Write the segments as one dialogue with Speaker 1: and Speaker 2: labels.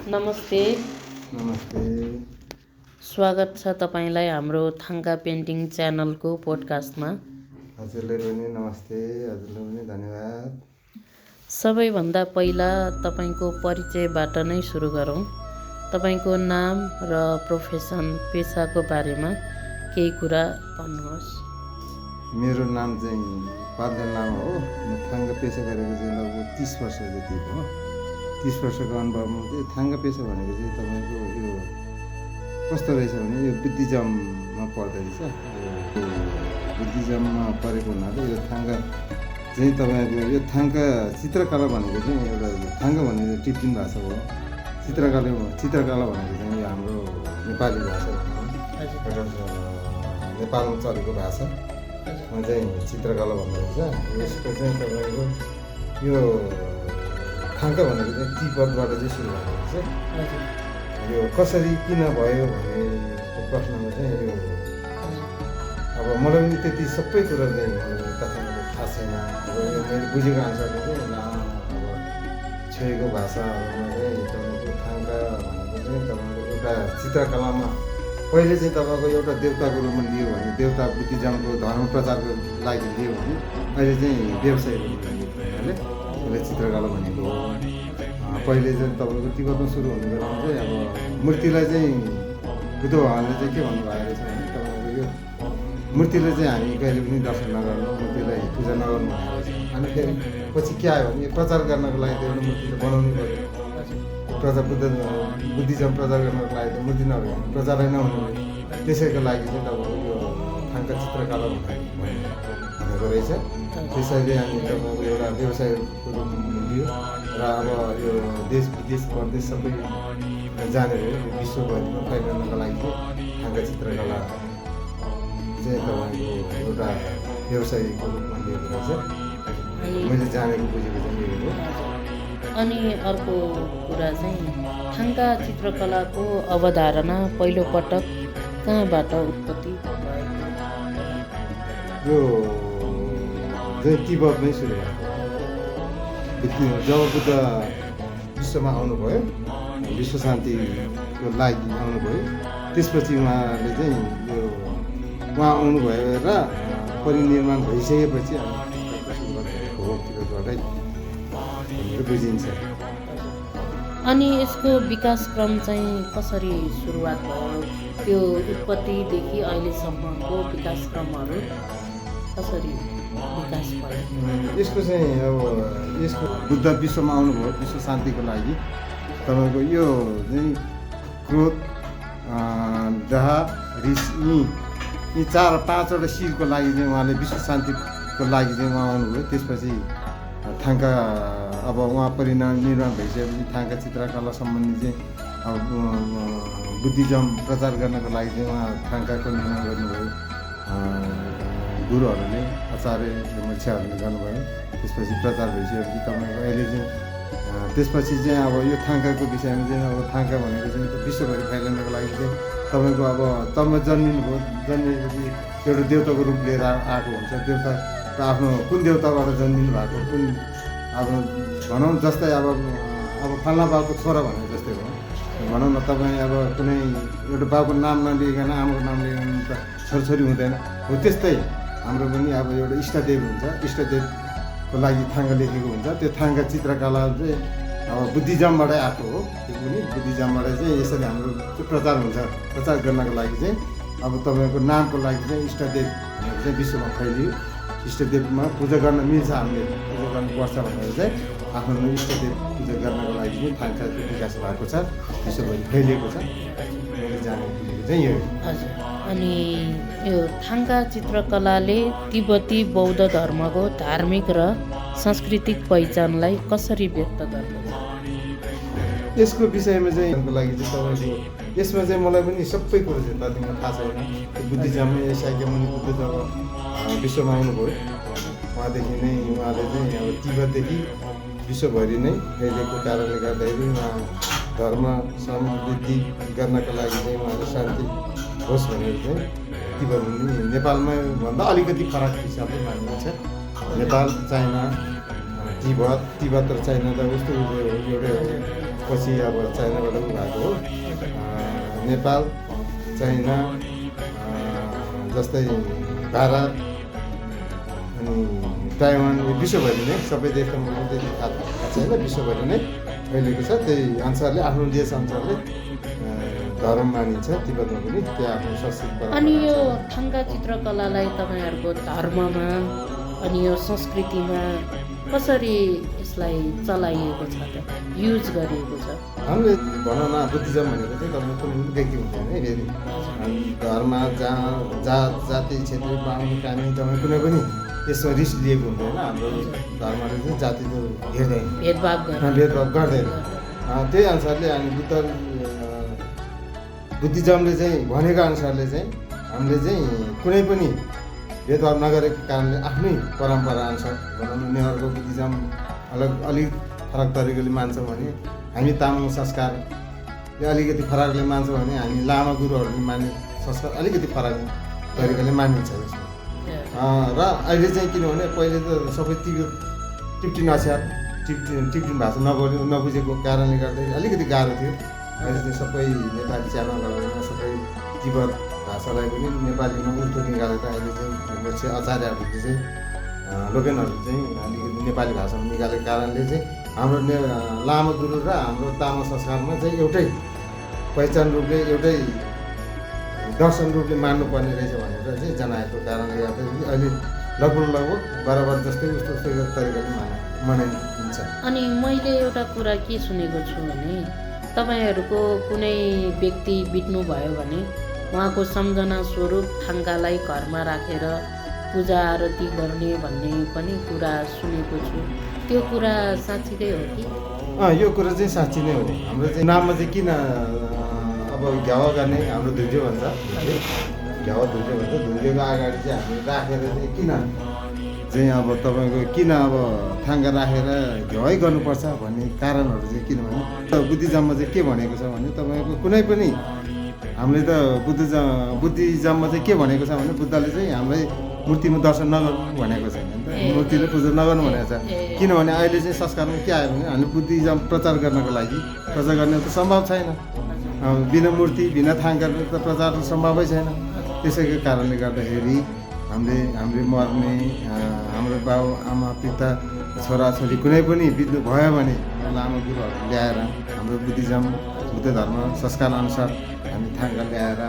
Speaker 1: नमस्ते।
Speaker 2: नमस्ते।
Speaker 1: स्वागत छ तपाईँलाई हाम्रो थाङ्का पेन्टिङ च्यानलको पोडकास्टमा।
Speaker 2: हजुरलाई पनि नमस्ते। हजुरलाई पनि धन्यवाद।
Speaker 1: सबैभन्दा पहिला तपाईँको परिचयबाट नै सुरु गरौँ। तपाईँको नाम र प्रोफेसन पेसाको बारेमा केही कुरा भन्नुहोस्।
Speaker 2: मेरो नाम चाहिँ पार्दन लामा हो। म थाङ्का पेसा गरेको चाहिँ लगभग 30 वर्ष जति हो। 30 वर्षको अनुभवमा चाहिँ थाङ्का पेसा भनेको चाहिँ तपाईँको यो कस्तो रहेछ भने यो बुद्धिज्ममा पर्दो रहेछ। यो बुद्धिज्ममा परेको हुनाले यो थाङ्का चाहिँ तपाईँको यो थाङ्का चित्रकला भनेको चाहिँ एउटा थाङ्का भनेको टिप्टिन भाषा हो। चित्रकला भनेको चाहिँ यो हाम्रो नेपाली भाषा हो। नेपालमा चलेको भाषा चाहिँ चित्रकला भन्ने रहेछ। यसको चाहिँ तपाईँको यो थाङ्का भनेको चाहिँ तिब्बतबाट चाहिँ सुरु भएको रहेछ। यो कसरी किन भयो भन्ने प्रश्नमा चाहिँ यो अब मलाई पनि त्यति सबै कुरा चाहिँ तपाईँको थाहा छैन। अब यो मैले बुझेको अनुसारले चाहिँ अब छोएको भाषाहरूमा चाहिँ तपाईँको थाङ्का भनेको चाहिँ तपाईँको एउटा चित्रकलामा पहिले चाहिँ तपाईँको एउटा देवताको रूपमा लियो भने देवता बुद्धिज्मको धर्म प्रचारको लागि लियो भने अहिले चाहिँ व्यवसायको रूपमा यसले चित्रकला भनेको हो। पहिले चाहिँ तपाईँको तिब्बतमा सुरु हुने बेलामा चाहिँ अब मूर्तिलाई चाहिँ बुद्ध भगवान्ले चाहिँ के भन्नुभएको रहेछ भने तपाईँको यो मूर्तिलाई चाहिँ हामी कहिले पनि दर्शन नगर्नु, मूर्तिलाई पूजा नगर्नु भनेको रहेछ। अनि फेरि पछि के आयो भने प्रचार गर्नको लागि एउटा मूर्तिलाई बनाउनु पऱ्यो। बुद्धिज्म प्रचार गर्नको लागि त मूर्ति नभयो भने प्रचारै नहुने भयो। त्यसैको लागि चाहिँ तपाईँको यो थाङ्का चित्रकला भनेको रहेछ। त्यसैले हामी तपाईँको एउटा व्यवसायको रूपमा लियो र अब यो देश विदेश परदेश सबै जानेर विश्वभरिमा फैलाउनको लागि चाहिँ थाङ्का चित्रकला चाहिँ तपाईँको एउटा व्यवसायको रूपमा लिएको रहेछ। मैले जानेको बुझेको चाहिँ यो हो।
Speaker 1: अनि अर्को कुरा चाहिँ थाङ्का चित्रकलाको अवधारणा पहिलोपटक कहाँबाट उत्पत्ति भएको?
Speaker 2: यो चाहिँ तिब्बतमै सुरु भएको। जब बुद्ध विश्वमा आउनुभयो, विश्व शान्तिको लागि आउनुभयो, त्यसपछि उहाँले चाहिँ यो उहाँ आउनुभयो र परिनिर्माण भइसकेपछि हो तिब्बतबाटै भनेर बुझिन्छ।
Speaker 1: अनि यसको विकासक्रम चाहिँ कसरी सुरुवात भयो? त्यो उत्पत्तिदेखि अहिलेसम्मको विकासक्रमहरू कसरी विकास भयो?
Speaker 2: यसको चाहिँ अब यसको बुद्ध विश्वमा आउनुभयो विश्व शान्तिको लागि। तपाईँको यो चाहिँ क्रोध, दाह, रिस यी 4-5वटा शिरको लागि चाहिँ उहाँले विश्व शान्तिको लागि चाहिँ उहाँ आउनुभयो। त्यसपछि थाङ्का अब उहाँ परिनिर्माण भइसकेपछि थाङ्का चित्रकला सम्बन्धी चाहिँ अब बुद्धिज्म प्रचार गर्नको लागि चाहिँ उहाँ थाङ्काको निर्माण गर्नुभयो। गुरुहरूले आचार्य मोक्षहरूले गर्नुभयो। त्यसपछि प्रचार भइसकेपछि तपाईँको अहिले चाहिँ त्यसपछि चाहिँ अब यो थाङ्काको विषयमा चाहिँ अब थाङ्का भनेको चाहिँ विश्वभरि फैलाउनको लागि चाहिँ तपाईँको अब तबमा जन्मिएपछि एउटा देवताको रूप लिएर आएको हुन्छ। देवता आफ्नो कुन देवताबाट जन्मिनु भएको, कुन अब भनौँ जस्तै अब फल्ना बाबुको छोरा भनेको जस्तै हो। भनौँ न तपाईँ अब कुनै एउटा बाबुको नाम नलिकन आमाको नाम लिकन त छोरछोरी हुँदैन हो। त्यस्तै हाम्रो पनि अब एउटा इष्टदेव हुन्छ, इष्टदेवको लागि थाङ्का लेखेको हुन्छ। त्यो थाङ्का चित्रकला चाहिँ अब बुद्धिज्मबाटै आएको हो। त्यो पनि बुद्धिज्मबाट चाहिँ यसरी हाम्रो प्रचार हुन्छ। प्रचार गर्नको लागि चाहिँ अब तपाईँको नामको लागि चाहिँ इष्टदेव भनेको चाहिँ विश्वमा फैलियो। इष्टदेवमा पूजा गर्न मिल्छ, हामीले पूजा गर्नुपर्छ भनेर चाहिँ आफ्नो इष्टदेव पूजा गर्नको लागि चाहिँ थाङ्का विकास भएको छ, विश्वभरि फैलिएको छ। मैले जानेको चाहिँ यो।
Speaker 1: हजुर। अनि यो थाङ्का चित्रकलाले तिब्बती बौद्ध धर्मको धार्मिक र सांस्कृतिक पहिचानलाई कसरी व्यक्त गर्दछ?
Speaker 2: यसको विषयमा चाहिँ लागि चाहिँ तपाईँको यसमा चाहिँ मलाई पनि सबै कुरो चाहिँ दार्जिलिङमा थाहा छैन। बुद्धिज्ममा शाक्यमुनि बुद्ध जब विश्वमा आउनुभयो उहाँदेखि नै उहाँले चाहिँ अब तिब्बतदेखि विश्वभरि नै फैलिएको कारणले गर्दाखेरि उहाँ धर्म समृद्धि गर्नका लागि चाहिँ उहाँले शान्ति होस् भनेर चाहिँ तिब्बत नेपालमा भन्दा अलिकति फरक हिसाबले मानिन्छ। नेपाल, चाइना, तिब्बत र चाइना त उस्तो एउटै हो। पछि अब चाइनाबाट पनि भएको हो। नेपाल, चाइना, जस्तै भारत अनि ताइवान, विश्वभरि नै सबै देशमा मलाई त्यति थाहा छैन, विश्वभरि नै फैलिएको छ। त्यही अनुसारले आफ्नो देश अनुसारले धर्म मानिन्छ। तिब्बतमा पनि त्यो आफ्नो संस्कृति
Speaker 1: अनि यो थाङ्गा चित्रकलालाई तपाईँहरूको धर्ममा अनि यो संस्कृतिमा कसरी यसलाई चलाइएको छ त, युज गरिएको छ?
Speaker 2: हामीले भनौँ न बुद्धिज्म भनेको चाहिँ तपाईँको कुनै पनि व्यक्ति हुँदैन है। फेरि धर्म, जात, जाति, क्षेत्रीय, बाहुन, कामी तपाईँ कुनै पनि यसमा रिस्क लिएको हुँदैन। हाम्रो धर्मले चाहिँ जाति त हेर्दैन, भेदभाव गर्दैन। त्यही अनुसारले हामी बुद्धिज्मले चाहिँ भनेको अनुसारले चाहिँ हामीले चाहिँ कुनै पनि भेदभाव नगरेको कारणले आफ्नै परम्परा अनुसार भनौँ न, उनीहरूको बुद्धिज्म अलिक फरक तरिकाले मान्छौँ भने हामी तामाङ संस्कारले अलिकति फरकले मान्छौँ भने हामी लामा गुरुहरूले मान्ने संस्कार अलिकति फरक तरिकाले मानिन्छ यसमा। र अहिले चाहिँ किनभने पहिले त सबै टिप्टिन अक्षर टिप्टिन भाषा नबुझेको कारणले गर्दा अलिकति गाह्रो थियो। अहिले चाहिँ सबै नेपाली च्यानलहरूमा सबै तिब्बत भाषालाई पनि नेपालीमा उल्टो निकालेर अहिले चाहिँ आचार्यहरूले चाहिँ लोकेनहरूले चाहिँ अलिकति नेपाली भाषामा निकालेको कारणले चाहिँ हाम्रो लामा गुरु र हाम्रो तामाङ संस्कारमा चाहिँ एउटै पहिचान रूपले, एउटै दर्शन रूपले मान्नुपर्ने रहेछ भनेर चाहिँ जनाएको कारणले गर्दा अहिले लगभग बराबर जस्तै उस्तै तरिकाले मनाइन्छ।
Speaker 1: अनि मैले एउटा कुरा के सुनेको छु भने तपाईँहरूको कुनै व्यक्ति बित्नु भयो भने उहाँको सम्झना स्वरूप थाङ्गालाई घरमा राखेर पूजा आरती गर्ने भन्ने पनि कुरा सुनेको छु। त्यो कुरा साँच्चीकै हो कि?
Speaker 2: यो कुरा चाहिँ साँच्ची नै हो। हाम्रो चाहिँ नाममा चाहिँ किन अब घ्यावा गर्ने, हाम्रो धुर्जे भन्छ, घ्यावा धुर्जे भन्छ। धुर्जेको अगाडि चाहिँ हामी राखेर चाहिँ किन चाहिँ अब तपाईँको किन अब थाङ्गा राखेर घ्यावै गर्नुपर्छ भन्ने कारणहरू चाहिँ किनभने बुद्धिज्ममा चाहिँ के भनेको छ भने तपाईँको कुनै पनि हामीले त बुद्धिज्ममा चाहिँ के भनेको छ भने बुद्धले चाहिँ हामीलाई मूर्तिमा दर्शन नगर्नु भनेको छैन नि त, मूर्तिले पूजा नगर्नु भनेको छ। किनभने अहिले चाहिँ संस्कारमा के आयो भने हामीले बुद्धिज्म प्रचार गर्नको लागि प्रचार गर्ने त सम्भव छैन। बिना मूर्ति बिना थाङ्गा त प्रचार सम्भवै छैन। त्यसैको कारणले गर्दाखेरि हामीले मर्ने, हाम्रो बाउ आमा पिता छोराछोरी कुनै पनि बित्नु भयो भने लामा गुरुहरू ल्याएर हाम्रो बुद्ध धर्म संस्कार अनुसार हामी थाङ्गा ल्याएर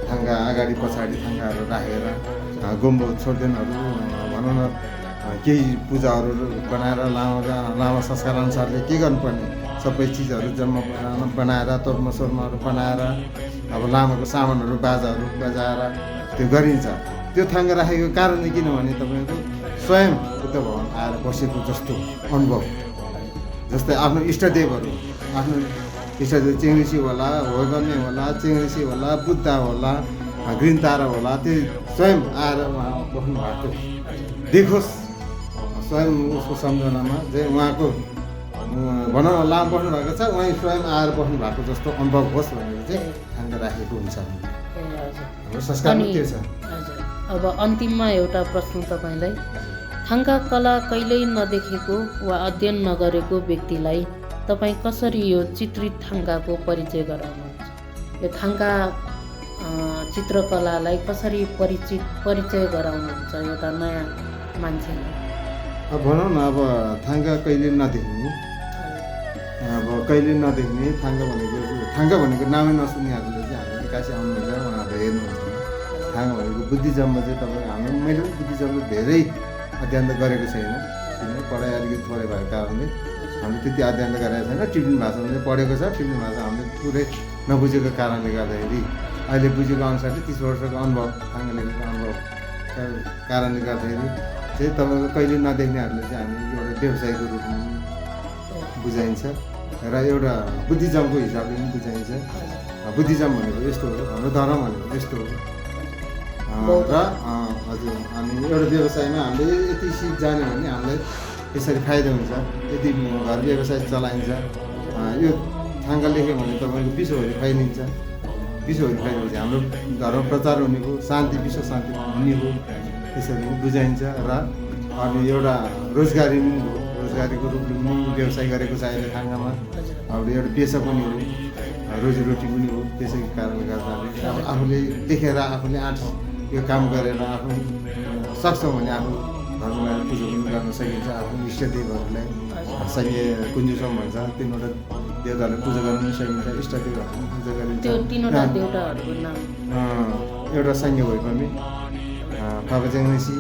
Speaker 2: थाङ्गा अगाडि पछाडि थाङ्गाहरू राखेर गोम्बो छोड्देनहरू भनौँ न केही पूजाहरू बनाएर लामा संस्कार अनुसारले के गर्नुपर्ने सबै चिजहरू जम्मा बनाएर तोर्मा सोर्माहरू बनाएर अब लामाको सामानहरू बाजाहरू बजाएर त्यो गरिन्छ। त्यो थाङ्गा राखेको कारण चाहिँ किनभने तपाईँको स्वयं बुद्ध भगवान आएर बसेको जस्तो अनुभव। जस्तै आफ्नो इष्टदेवहरू, आफ्नो इष्टदेव चेङ्ग्रिसी होला, होगन्ने होला, चेङ्ग्रिसी होला, बुद्ध होला, ग्रिन तारा होला, त्यो स्वयं आएर उहाँ बस्नु भएको देखोस्, स्वयं उसको सम्झनामा चाहिँ उहाँको भनौँ लामा बस्नु भएको छ, उहाँ स्वयं आएर बस्नु भएको जस्तो अनुभव होस् भनेर चाहिँ थाङ्गा राखेको हुन्छ। हाम्रो संस्कारमा के छ?
Speaker 1: अब अन्तिममा एउटा प्रश्न तपाईँलाई, थाङ्गा कला कहिल्यै नदेखेको वा अध्ययन नगरेको व्यक्तिलाई तपाईँ कसरी यो चित्रित थाङ्गाको परिचय गराउनुहुन्छ? यो थाङ्गा चित्रकलालाई कसरी परिचय गराउनुहुन्छ एउटा नयाँ मान्छेलाई?
Speaker 2: अब भनौँ न, अब थाङ्गा कहिले नदेख्ने थाङ्गा भनेको नामै नसुन्नेहरूले चाहिँ हामीले काशी आउनुहुन्छ, उहाँहरूले हेर्नुहुन्छ। थाङ्गा भनेको बुद्धिज्ममा चाहिँ तपाईँको मैले पनि बुद्धिज्मको धेरै अध्ययन त गरेको छैन, किनभने पढाइ अलिकति थोरै भएको कारणले हामीले त्यति अध्ययन त गरेको छैन। टिप्टिन भाषामा चाहिँ पढेको छ, टिप्टिन भाषा हामीले पुरै नबुझेको कारणले गर्दाखेरि अहिले बुझेको अनुसारले 30 वर्षको अनुभव, थाङ्गा लेखेको अनुभव कारणले गर्दाखेरि चाहिँ तपाईँको कहिले नदेख्नेहरूले चाहिँ हामी एउटा व्यवसायको रूपमा बुझाइन्छ र एउटा बुद्धिज्मको हिसाबले पनि बुझाइन्छ। बुद्धिज्म भनेको यस्तो हो, हाम्रो धर्म भनेको यस्तो हो। र हजुर, हामी एउटा व्यवसायमा हामीले यति सिप जाने भने हामीलाई यसरी फाइदा हुन्छ, यति घर व्यवसाय चलाइन्छ। यो थाङ्गा लेख्यो भने तपाईँको विश्वभरि फैलिन्छ, विश्वभरि फैलिन्छ, हाम्रो धर्म प्रचार हुने हो, शान्ति विश्व शान्ति हुने हो, त्यसरी बुझाइन्छ। र अनि एउटा रोजगारी पनि हो, रोजगारीको रूपले पनि व्यवसाय गरेको छ अहिले थाङ्गामा। अब एउटा पेसा पनि हो, रोजीरोटी पनि हो। त्यसैको कारणले गर्दाखेरि अब आफूले देखेर आफूले यो काम गरेर आफू सक्छ भने आफू घरमा पूजा पनि गर्न सकिन्छ। आफ्नो इष्टदेवहरूलाई सङ्घीय कुञ्जुसम भन्छ, तिनवटा देवताहरूलाई पूजा गर्न पनि सकिन्छ, इष्टदेवहरूलाई पूजा गरिन्छ।
Speaker 1: त्यो तिनवटा देवताहरूको नाम
Speaker 2: एउटा सङ्घीय भैरवी, फापाच्याङ्सी,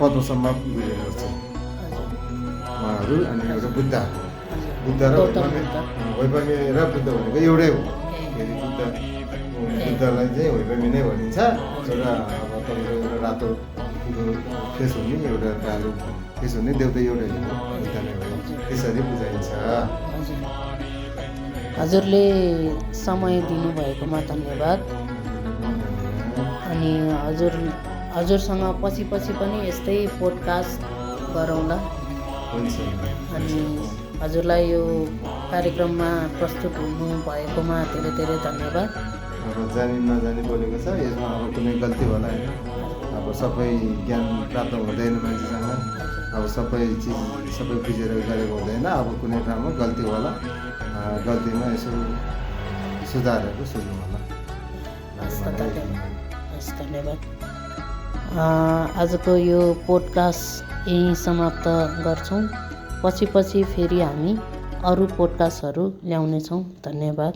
Speaker 2: पद्मसम्भव गुरुङ छ उहाँहरू, अनि एउटा बुद्ध र वैभवी र बुद्ध भनेको एउटै हो। फेरि बुद्धलाई चाहिँ वैभवी नै भनिन्छ। एउटा अब तपाईँको एउटा रातो फेस हुने, एउटा कालो फेस हुने देउता एउटै हो, बुद्ध नै हो। त्यसरी बुझाइन्छ।
Speaker 1: हजुरले समय दिनुभएकोमा धन्यवाद। अनि हजुरसँग पछि पनि यस्तै पोडकास्ट गरौँला।
Speaker 2: हुन्छ।
Speaker 1: अनि हजुरलाई यो कार्यक्रममा प्रस्तुत हुनु भएकोमा धेरै धन्यवाद।
Speaker 2: अब जानी नजानी बोलेको छ, यसमा अब कुनै गल्ती होला होइन। अब सबै ज्ञान प्राप्त हुँदैन मान्छेसँग, अब सबै बुझेर गरेको हुँदैन। अब कुनै ठाउँमा गल्ती होला, गल्तीमा यसो सुधारहरू सुन्नु होला।
Speaker 1: हस्, धन्यवाद। आजको यो पोडकास्ट यहीँ समाप्त गर्छौँ। पछि फेरि हामी अरू पोडकास्टहरू ल्याउनेछौँ। धन्यवाद।